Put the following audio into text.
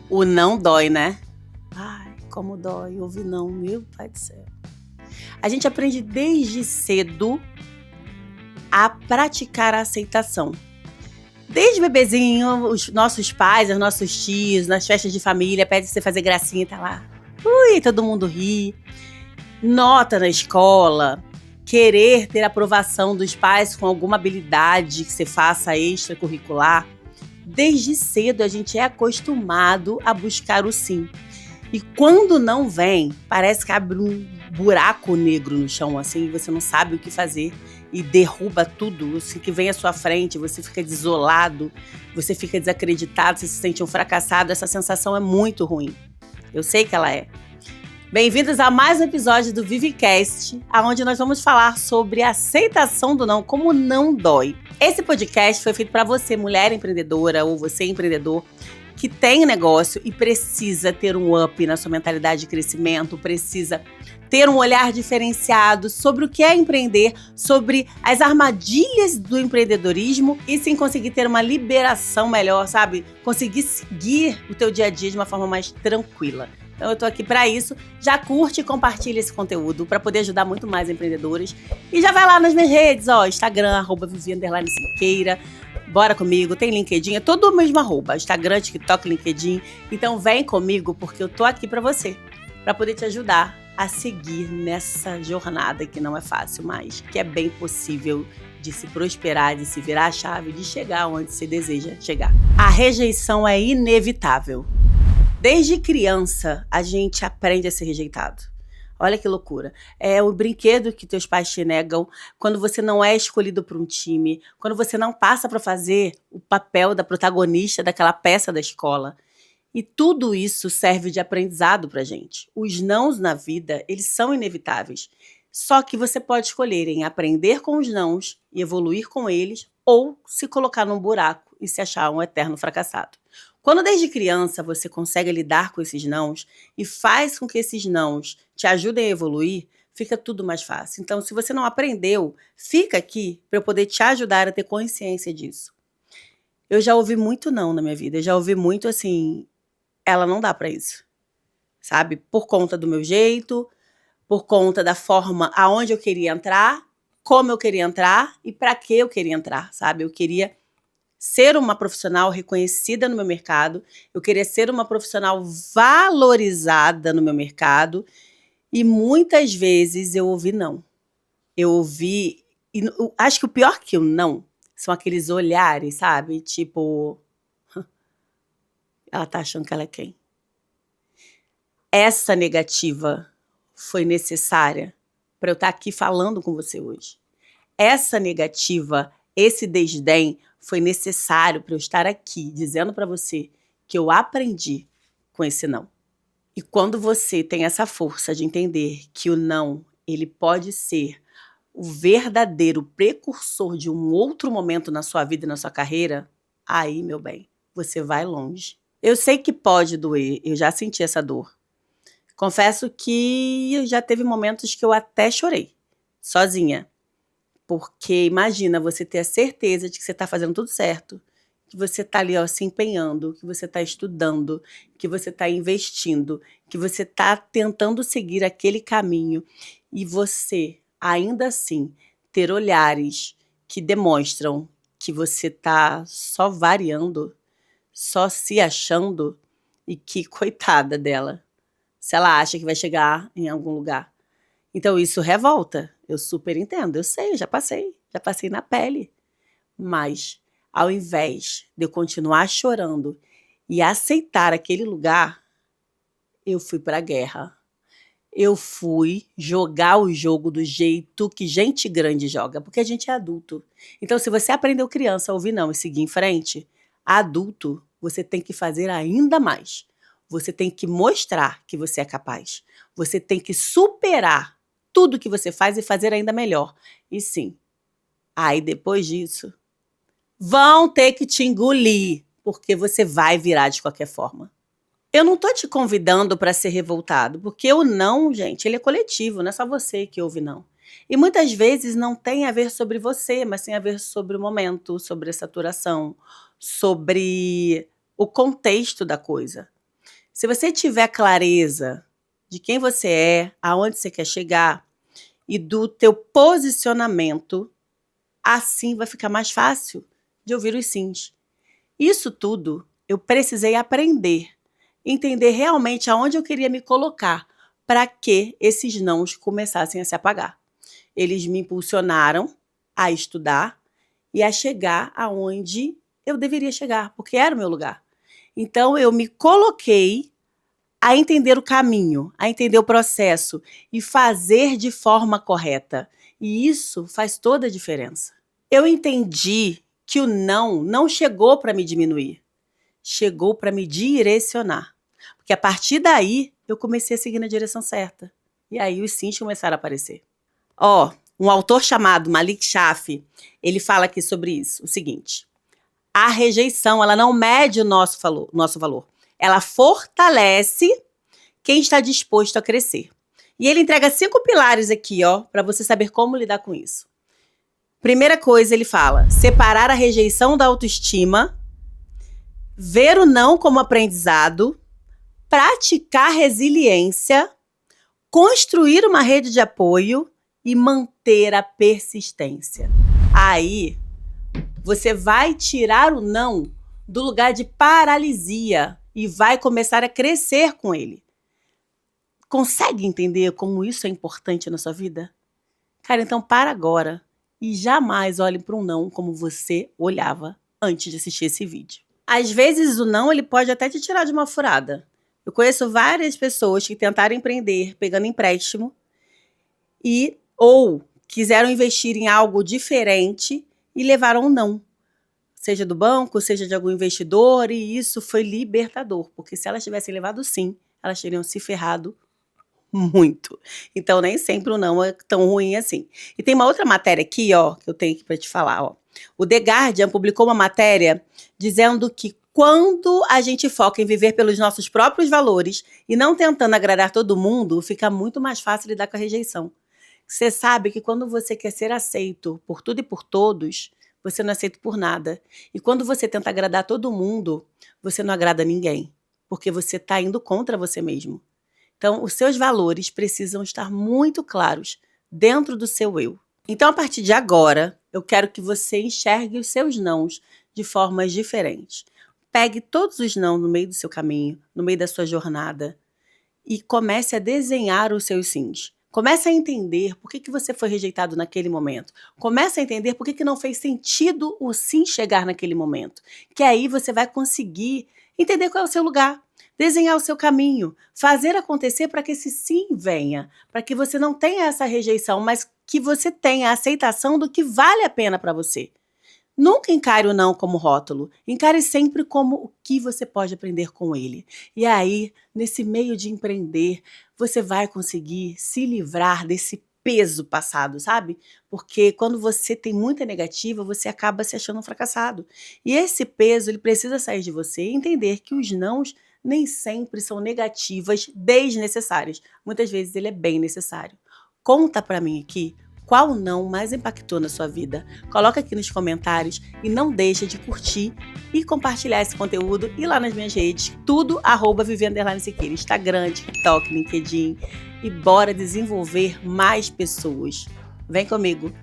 O não dói, né? Ai, como dói ouvir não, meu pai do céu. A gente aprende desde cedo a praticar a aceitação. Desde bebezinho, os nossos pais, os nossos tios, nas festas de família, pedem você fazer gracinha e tá lá. Ui, todo mundo ri. Nota na escola, querer ter aprovação dos pais com alguma habilidade que você faça extracurricular. Desde cedo a gente é acostumado a buscar o sim. E quando não vem, parece que abre um buraco negro no chão, assim, e você não sabe o que fazer e derruba tudo, assim, que vem à sua frente, você fica desolado, você fica desacreditado, você se sente um fracassado, essa sensação é muito ruim. Eu sei que ela é. Bem-vindos a mais um episódio do Vivecast, onde nós vamos falar sobre a aceitação do não, como não dói. Esse podcast foi feito para você, mulher empreendedora ou você empreendedor, que tem negócio e precisa ter um up na sua mentalidade de crescimento, precisa ter um olhar diferenciado sobre o que é empreender, sobre as armadilhas do empreendedorismo e sim conseguir ter uma liberação melhor, sabe? Conseguir seguir o teu dia a dia de uma forma mais tranquila. Então eu tô aqui para isso. Já curte e compartilha esse conteúdo para poder ajudar muito mais empreendedores. E já vai lá nas minhas redes, Instagram, @Vivi_Siqueira. Bora comigo, tem LinkedIn, é todo o mesmo @, Instagram, TikTok, LinkedIn. Então vem comigo porque eu tô aqui para você, para poder te ajudar a seguir nessa jornada que não é fácil, mas que é bem possível de se prosperar, de se virar a chave, de chegar onde você deseja chegar. A rejeição é inevitável. Desde criança, a gente aprende a ser rejeitado. Olha que loucura. É o brinquedo que teus pais te negam, quando você não é escolhido por um time, quando você não passa para fazer o papel da protagonista daquela peça da escola. E tudo isso serve de aprendizado pra gente. Os nãos na vida, eles são inevitáveis. Só que você pode escolher em aprender com os nãos e evoluir com eles, ou se colocar num buraco e se achar um eterno fracassado. Quando desde criança você consegue lidar com esses nãos e faz com que esses nãos te ajudem a evoluir, fica tudo mais fácil. Então, se você não aprendeu, fica aqui para eu poder te ajudar a ter consciência disso. Eu já ouvi muito não na minha vida, eu já ouvi muito assim, ela não dá para isso, sabe? Por conta do meu jeito, por conta da forma aonde eu queria entrar, como eu queria entrar e para que eu queria entrar, sabe? Eu queria ser uma profissional reconhecida no meu mercado, eu queria ser uma profissional valorizada no meu mercado e muitas vezes eu ouvi não. Eu ouvi, e acho que o pior que o não são aqueles olhares, sabe? Tipo, ela tá achando que ela é quem? Essa negativa foi necessária para eu estar aqui falando com você hoje. Essa negativa, esse desdém foi necessário para eu estar aqui dizendo para você que eu aprendi com esse não. E quando você tem essa força de entender que o não, ele pode ser o verdadeiro precursor de um outro momento na sua vida e na sua carreira, aí, meu bem, você vai longe. Eu sei que pode doer, eu já senti essa dor. Confesso que já teve momentos que eu até chorei, sozinha. Porque imagina você ter a certeza de que você está fazendo tudo certo, que você está ali se empenhando, que você está estudando, que você está investindo, que você está tentando seguir aquele caminho e você, ainda assim, ter olhares que demonstram que você está só variando, só se achando e que coitada dela, se ela acha que vai chegar em algum lugar. Então isso revolta, eu super entendo, eu sei, eu já passei na pele. Mas ao invés de eu continuar chorando e aceitar aquele lugar, eu fui para a guerra. Eu fui jogar o jogo do jeito que gente grande joga, porque a gente é adulto. Então se você aprendeu criança a ouvir não e seguir em frente, adulto, você tem que fazer ainda mais. Você tem que mostrar que você é capaz. Você tem que superar tudo que você faz e fazer ainda melhor. E sim, aí depois disso, vão ter que te engolir, porque você vai virar de qualquer forma. Eu não tô te convidando para ser revoltado, porque o não, gente, ele é coletivo, não é só você que ouve não. E muitas vezes não tem a ver sobre você, mas tem a ver sobre o momento, sobre a saturação, sobre o contexto da coisa. Se você tiver clareza de quem você é, aonde você quer chegar e do teu posicionamento, assim vai ficar mais fácil de ouvir os sims. Isso tudo eu precisei aprender, entender realmente aonde eu queria me colocar para que esses nãos começassem a se apagar. Eles me impulsionaram a estudar e a chegar aonde eu deveria chegar, porque era o meu lugar. Então, eu me coloquei a entender o caminho, a entender o processo e fazer de forma correta. E isso faz toda a diferença. Eu entendi que o não chegou para me diminuir, chegou para me direcionar. Porque a partir daí, eu comecei a seguir na direção certa. E aí os sims começaram a aparecer. Um autor chamado Malik Shafii, ele fala aqui sobre isso, o seguinte: a rejeição, ela não mede o nosso valor. Ela fortalece quem está disposto a crescer. E ele entrega 5 pilares aqui, para você saber como lidar com isso. Primeira coisa, ele fala: separar a rejeição da autoestima, ver o não como aprendizado, praticar resiliência, construir uma rede de apoio e manter a persistência. Aí, você vai tirar o não do lugar de paralisia e vai começar a crescer com ele. Consegue entender como isso é importante na sua vida? Cara, então para agora e jamais olhe para um não como você olhava antes de assistir esse vídeo. Às vezes o não ele pode até te tirar de uma furada. Eu conheço várias pessoas que tentaram empreender pegando empréstimo ou quiseram investir em algo diferente e levaram um não. Seja do banco, seja de algum investidor, e isso foi libertador, porque se elas tivessem levado sim, elas teriam se ferrado muito. Então, nem sempre o não é tão ruim assim. E tem uma outra matéria aqui, que eu tenho aqui para te falar, O The Guardian publicou uma matéria dizendo que quando a gente foca em viver pelos nossos próprios valores e não tentando agradar todo mundo, fica muito mais fácil lidar com a rejeição. Você sabe que quando você quer ser aceito por tudo e por todos, você não é aceito por nada. E quando você tenta agradar todo mundo, você não agrada ninguém, porque você está indo contra você mesmo. Então, os seus valores precisam estar muito claros dentro do seu eu. Então, a partir de agora, eu quero que você enxergue os seus nãos de formas diferentes. Pegue todos os não no meio do seu caminho, no meio da sua jornada, e comece a desenhar os seus sims. Comece a entender por que você foi rejeitado naquele momento. Comece a entender por que não fez sentido o sim chegar naquele momento. Que aí você vai conseguir entender qual é o seu lugar, desenhar o seu caminho, fazer acontecer para que esse sim venha, para que você não tenha essa rejeição, mas que você tenha a aceitação do que vale a pena para você. Nunca encare o não como rótulo, encare sempre como o que você pode aprender com ele. E aí, nesse meio de empreender, você vai conseguir se livrar desse peso passado, sabe? Porque quando você tem muita negativa, você acaba se achando um fracassado. E esse peso, ele precisa sair de você e entender que os nãos nem sempre são negativas desnecessárias. Muitas vezes ele é bem necessário. Conta pra mim aqui qual não mais impactou na sua vida. Coloca aqui nos comentários e não deixa de curtir e compartilhar esse conteúdo. E lá nas minhas redes, tudo @Vivi_Siqueira, Instagram, TikTok, LinkedIn. E bora desenvolver mais pessoas. Vem comigo!